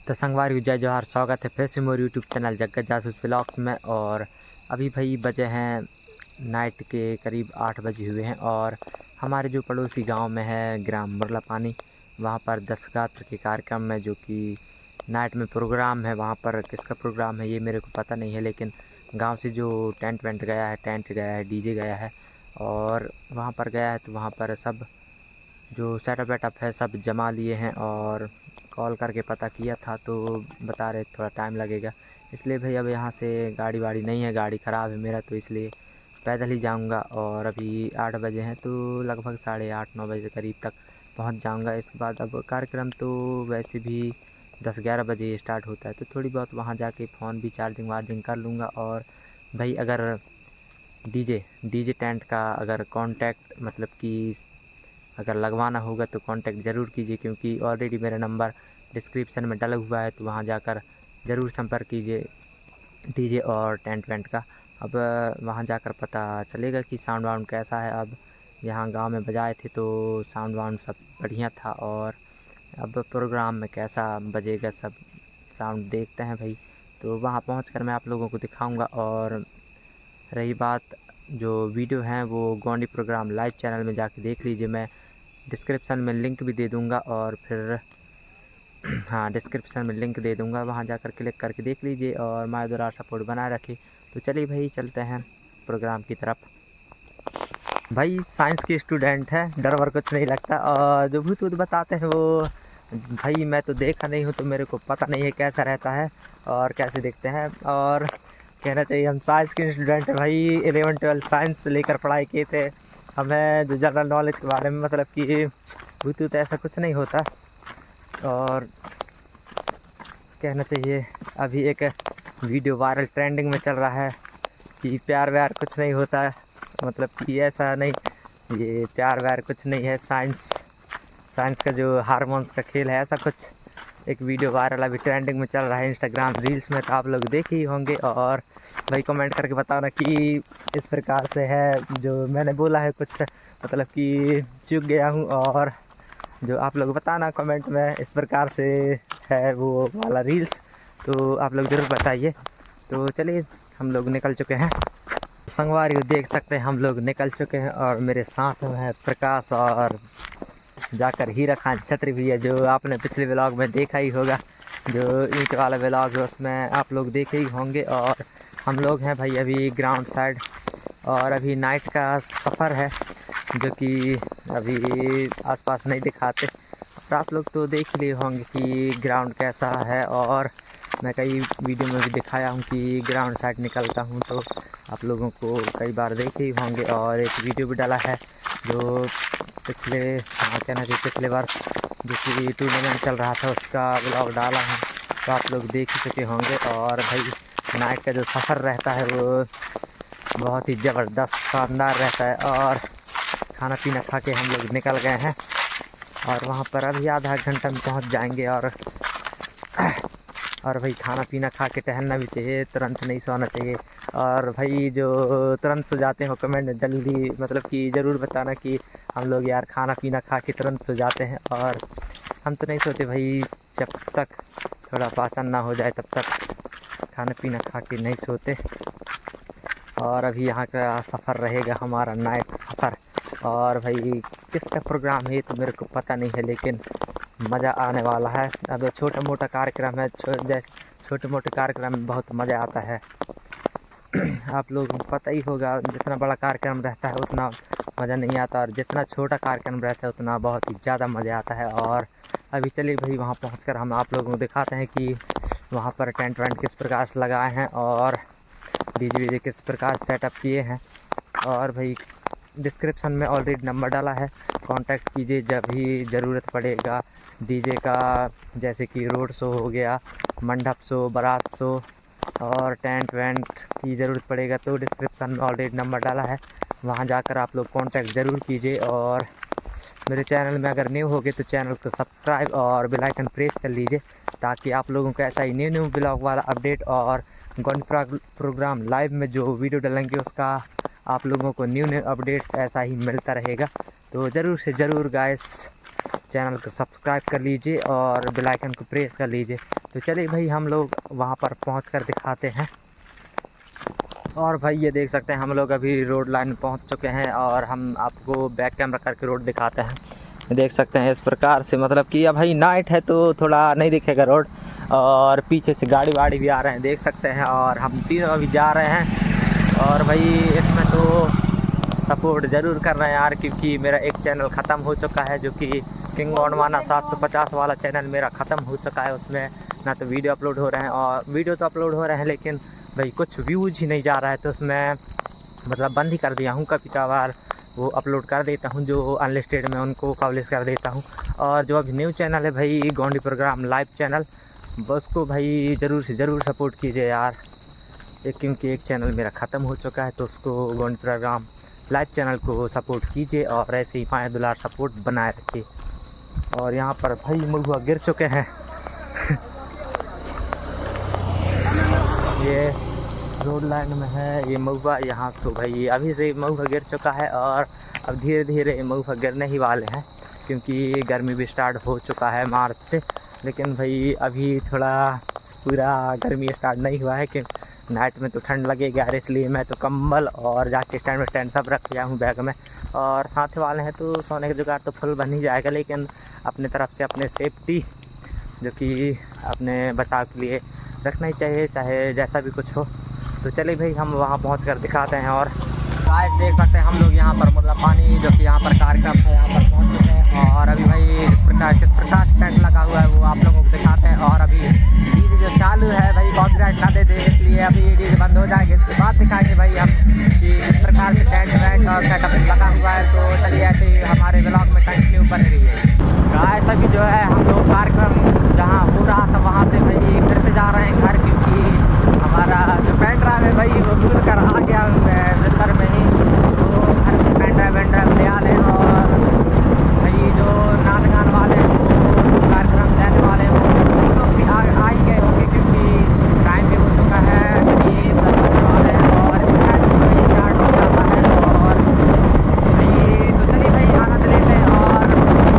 तो संगवारी जय जोहार, स्वागत है फिर से मोर यूट्यूब चैनल जग्गत जासूस ब्लॉग्स में। और अभी भाई बजे हैं नाइट के करीब 8 बजे हुए हैं और हमारे जो पड़ोसी गांव में है ग्राम मुरला पानी, वहां पर 10 गात्र के कार्यक्रम में जो कि नाइट में प्रोग्राम है। वहां पर किसका प्रोग्राम है ये मेरे को पता नहीं है, लेकिन गांव से जो टेंट गया है, डीजे गया है और वहाँ पर गया है। तो वहाँ पर सब जो सेटअप वेटअप है सब जमा लिए हैं और कॉल करके पता किया था तो बता रहे थोड़ा टाइम लगेगा। इसलिए भाई अब यहाँ से गाड़ी वाड़ी नहीं है, गाड़ी ख़राब है मेरा, तो इसलिए पैदल ही जाऊँगा। और अभी 8 बजे हैं तो लगभग 8:30-9 बजे करीब तक पहुँच जाऊँगा। इसके बाद अब कार्यक्रम तो वैसे भी 10-11 बजे स्टार्ट होता है, तो थोड़ी बहुत वहाँ जाके फ़ोन भी चार्जिंग वार्जिंग कर लूँगा। और भाई अगर डीजे टेंट का अगर कॉन्टैक्ट मतलब कि अगर लगवाना होगा तो कांटेक्ट ज़रूर कीजिए, क्योंकि ऑलरेडी मेरा नंबर डिस्क्रिप्शन में डला हुआ है, तो वहाँ जाकर ज़रूर संपर्क कीजिए डीजे और टेंट वेंट का। अब वहाँ जाकर पता चलेगा कि साउंड वाउंड कैसा है। अब यहाँ गांव में बजाए थे तो साउंड वाउंड सब बढ़िया था, और अब प्रोग्राम में कैसा बजेगा सब साउंड देखते हैं भाई। तो वहाँ पहुँच मैं आप लोगों को दिखाऊँगा। और रही बात जो वीडियो हैं वो गोंडी प्रोग्राम लाइव चैनल में जाके देख लीजिए, मैं डिस्क्रिप्शन में लिंक भी दे दूंगा। और फिर हाँ, डिस्क्रिप्शन में लिंक दे दूंगा, वहाँ जाकर क्लिक करके देख लीजिए और माय द्वारा सपोर्ट बनाए रखिए। तो चलिए भाई चलते हैं प्रोग्राम की तरफ। भाई साइंस के स्टूडेंट हैं, डर वर कुछ नहीं लगता, और जो भूत वूत बताते हैं वो भाई मैं तो देखा नहीं हूँ, तो मेरे को पता नहीं है कैसा रहता है और कैसे देखते हैं। और कहना चाहिए हम साइंस के स्टूडेंट हैं भाई, 11-12 साइंस लेकर पढ़ाई किए थे। हमें जो जनरल नॉलेज के बारे में मतलब कि भूत वूत ऐसा कुछ नहीं होता। और कहना चाहिए अभी एक वीडियो वायरल ट्रेंडिंग में चल रहा है कि प्यार व्यार कुछ नहीं होता, मतलब कि ऐसा नहीं, ये प्यार व्यार कुछ नहीं है, साइंस का जो हार्मोन्स का खेल है, ऐसा कुछ एक वीडियो वायरल अभी ट्रेंडिंग में चल रहा है इंस्टाग्राम रील्स में, तो आप लोग देखे ही होंगे। और भाई कमेंट करके बताना कि इस प्रकार से है जो मैंने बोला है, कुछ मतलब कि चूक गया हूँ, और जो आप लोग बताना कमेंट में इस प्रकार से है वो वाला रील्स, तो आप लोग ज़रूर बताइए। तो चलिए हम लोग निकल चुके हैं, संगवारी को देख सकते हैं हम लोग निकल चुके हैं। और मेरे साथ में है प्रकाश और जाकर हीरा खान छत्री भी है, जो आपने पिछले व्लॉग में देखा ही होगा, जो ईंट वाला व्लॉग है उसमें आप लोग देखे ही होंगे। और हम लोग हैं भाई अभी ग्राउंड साइड, और अभी नाइट का सफ़र है जो कि अभी आसपास नहीं दिखाते, और आप लोग तो देख लिए होंगे कि ग्राउंड कैसा है। और मैं कई वीडियो में भी दिखाया हूँ कि ग्राउंड साइड निकलता हूँ, तो आप लोगों को कई बार देखे ही होंगे। और एक वीडियो भी डाला है जो पिछले वर्ष जो कि टूर्नामेंट चल रहा था उसका व्लॉग डाला हूँ, तो आप लोग देख ही चुके होंगे। और भाई नाइट का जो सफ़र रहता है वो बहुत ही ज़बरदस्त शानदार रहता है। और खाना पीना खा के हम लोग निकल गए हैं, और वहाँ पर अभी आधा घंटा में पहुँच जाएंगे। और भाई खाना पीना खा के टहलना भी चाहिए, तुरंत नहीं सोना चाहिए। और भाई जो तुरंत सो जाते हो कमेंट में जल्दी मतलब कि ज़रूर बताना कि हम लोग यार खाना पीना खा के तुरंत सो जाते हैं, और हम तो नहीं सोते भाई, जब तक थोड़ा पाचन ना हो जाए तब तक खाना पीना खा के नहीं सोते। और अभी यहाँ का सफ़र रहेगा हमारा नाइट सफ़र। और भाई किसका प्रोग्राम है तो मेरे को पता नहीं है, लेकिन मज़ा आने वाला है। अब छोटा मोटा कार्यक्रम है, जैसे छोटे मोटे कार्यक्रम में बहुत मज़ा आता है। आप लोगों को पता ही होगा, जितना बड़ा कार्यक्रम रहता है उतना मज़ा नहीं आता, और जितना छोटा कार्यक्रम रहता है उतना बहुत ही ज़्यादा मज़ा आता है। और अभी चलिए भाई वहाँ पहुँचकर हम आप लोगों को दिखाते हैं कि वहाँ पर टेंट वेंट किस प्रकार से लगाए हैं और डीजे वीजे किस प्रकार सेटअप किए हैं। और भाई डिस्क्रिप्शन में ऑलरेडी नंबर डाला है, कांटेक्ट कीजिए जब भी ज़रूरत पड़ेगा डीजे का, जैसे कि रोड शो हो गया, मंडप शो, बारात शो, और टेंट वेंट की ज़रूरत पड़ेगा तो डिस्क्रिप्शन में ऑलरेडी नंबर डाला है, वहाँ जाकर आप लोग कांटेक्ट ज़रूर कीजिए। और मेरे चैनल में अगर न्यू होगे तो चैनल को सब्सक्राइब और बेल आइकन प्रेस कर लीजिए, ताकि आप लोगों को ऐसा ही न्यू ब्लॉग वाला अपडेट और गन प्रोग्राम लाइव में जो वीडियो डालेंगे उसका आप लोगों को न्यू अपडेट ऐसा ही मिलता रहेगा। तो ज़रूर से ज़रूर गाइस चैनल को सब्सक्राइब कर लीजिए और बेल आइकन को प्रेस कर लीजिए, तो चलिए भाई हम लोग वहाँ पर पहुँच कर दिखाते हैं। और भाई ये देख सकते हैं हम लोग अभी रोड लाइन पहुँच चुके हैं और हम आपको बैक कैमरा करके रोड दिखाते हैं। देख सकते हैं इस प्रकार से, मतलब कि अब भाई नाइट है तो थोड़ा नहीं दिखेगा रोड, और पीछे से गाड़ी वाड़ी भी आ रहे हैं देख सकते हैं, और हम तीनों अभी जा रहे हैं। और भाई इसमें तो सपोर्ट ज़रूर कर रहे हैं यार, क्योंकि मेरा एक चैनल ख़त्म हो चुका है जो कि किंग गोंडवाना 750 वाला चैनल मेरा ख़त्म हो चुका है। उसमें ना तो वीडियो अपलोड हो रहे हैं, और वीडियो तो अपलोड हो रहे हैं लेकिन भाई कुछ व्यूज ही नहीं जा रहा है, तो उसमें मतलब बंद ही कर दिया हूँ। कभी कभार वो अपलोड कर देता हूँ जो अनलिस्टेड में, उनको पब्लिश कर देता हूँ। और जो अभी न्यू चैनल है भाई गोंडी प्रोग्राम लाइव चैनल, उसको भाई ज़रूर से ज़रूर सपोर्ट कीजिए यार, क्योंकि एक चैनल मेरा ख़त्म हो चुका है। तो उसको गोंडी प्रोग्राम लाइव चैनल को सपोर्ट कीजिए और ऐसे ही माया दुलार सपोर्ट बनाए रखिए। और यहाँ पर भाई महुआ गिर चुके हैं ये रोड लाइन में है ये महुआ, यहाँ तो भाई अभी से महुआ गिर चुका है और अब धीरे धीरे महुआ गिरने ही वाले हैं, क्योंकि गर्मी भी स्टार्ट हो चुका है मार्च से। लेकिन भाई अभी थोड़ा पूरा गर्मी स्टार्ट नहीं हुआ है कि नाइट में तो ठंड लगेगी यार, इसलिए मैं तो कंबल और जाके स्टैंड में स्टैंड सब रख लिया हूँ बैग में। और साथ वाले हैं तो सोने का जुगाड़ तो फुल बन ही जाएगा, लेकिन अपने तरफ से अपने सेफ्टी जो कि अपने बचाव के लिए रखना ही चाहिए, चाहे जैसा भी कुछ हो। तो चलिए भाई हम वहाँ पहुँच कर दिखाते हैं। और गाइस देख सकते हैं हम लोग यहाँ पर मतलब पानी जो कि यहाँ पर कार्यक्रम है यहाँ पर पहुँच चुके हैं। और अभी भाई किस प्रकार टेंट लगा हुआ है वो आप लोगों को दिखाते हैं। और अभी डीजे जो चालू है भाई कॉपीराइट ना दे दे, इसलिए अभी डीजे बंद हो जाएगी, इसके बाद दिखाएंगे भाई हम कि किस प्रकार से टेंट वेंट और सेटअप लगा हुआ है। तो चलिए ऐसे ही हमारे ब्लॉग में कंटिन्यू बन रही है। गाइस अभी जो है हम लोग कार्यक्रम जहाँ हो रहा था वहाँ से भाई फिर से जा रहे हैं घर, क्योंकि हमारा जो पेन ड्राइव है भाई वो भूल कर आ गया बिस्तर में ही, तो घर से पेन ड्राइव ले आ लें। और भाई जो नाच गान वाले हैं वो कार्यक्रम देने वाले हैं वो लोग भी आ ही गए होंगे, क्योंकि टाइम भी हो चुका है कि 10 बजने वाले हैं और स्टार्ट हो जाता है। और भाई तो चलिए भाई आनंद लेते हैं और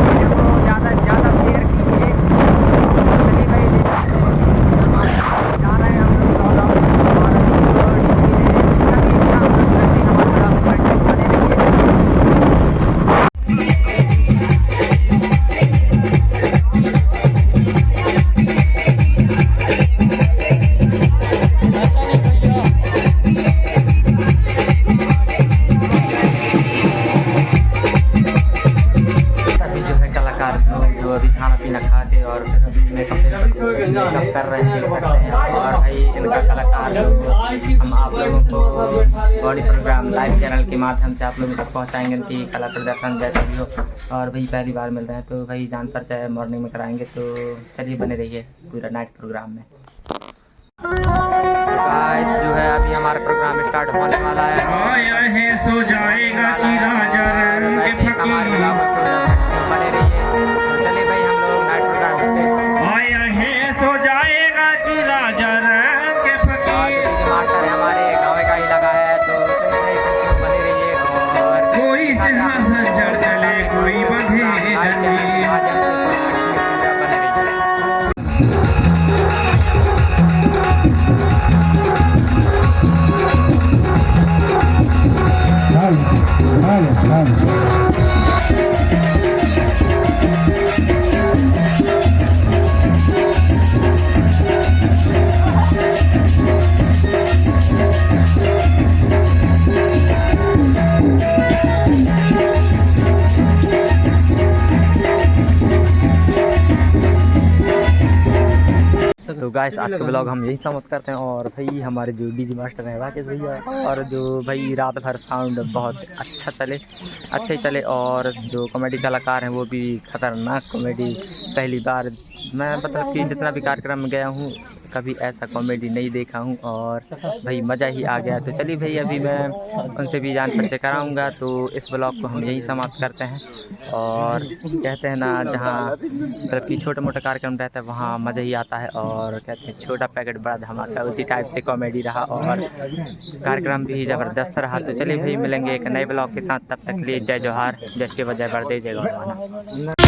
वीडियो को ज़्यादा से ज़्यादा शेयर कीजिए। चलिए भाई जा रहे हैं हम लोग जो अभी खाना पीना खा के और फिर अभी मेकअप कर रहे हैं देख सकते हैं। और भाई इनका कलाकार हम आप लोगों को बॉडी प्रोग्राम लाइव चैनल के माध्यम से आप लोगों तक पहुंचाएंगे, इनकी कला प्रदर्शन जैसा भी हो। और भाई पहली बार मिल रहे हैं तो भाई जान पर चाहे मॉर्निंग में कराएंगे, तो चलिए बने रहिए पूरा नाइट प्रोग्राम में। गाइस जो है अभी हमारा प्रोग्राम स्टार्ट होने वाला है, सो जाएगा कि राजा रंग के फकीर बने रहिए। तो चलिए भाई हम लोग नाइट प्रोग्राम करते आया है, सो जाएगा कि राजा रंग के फकीर। मास्टर हमारे गाँव का ही लगा है, तो बने रहिए। और कोई सिंहासन चढ़ चले कोई बंधे जले। तो गाइस आज का ब्लॉग हम यही समाप्त करते हैं। और भाई हमारे जो डीजे मास्टर हैं राकेश भैया, और जो भाई रात भर साउंड बहुत अच्छा ही चले। और जो कॉमेडी कलाकार हैं वो भी खतरनाक कॉमेडी, पहली बार मैं मतलब कि जितना भी कार्यक्रम में गया हूँ कभी ऐसा कॉमेडी नहीं देखा हूँ, और भाई मज़ा ही आ गया। तो चलिए भाई अभी मैं उनसे भी जान परिचय कराऊँगा। तो इस ब्लॉग को हम यही समाप्त करते हैं। और कहते हैं ना जहाँ मतलब कि छोटा मोटा कार्यक्रम रहता है वहाँ मज़ा ही आता है, और कहते हैं छोटा पैकेट बड़ा धमाका, उसी टाइप से कॉमेडी रहा और कार्यक्रम भी ज़बरदस्त रहा। तो चलिए भाई मिलेंगे एक नए ब्लॉग के साथ, तब तक लिए जय जोहार, जय शिव जय बरदेव जय गौरवाना।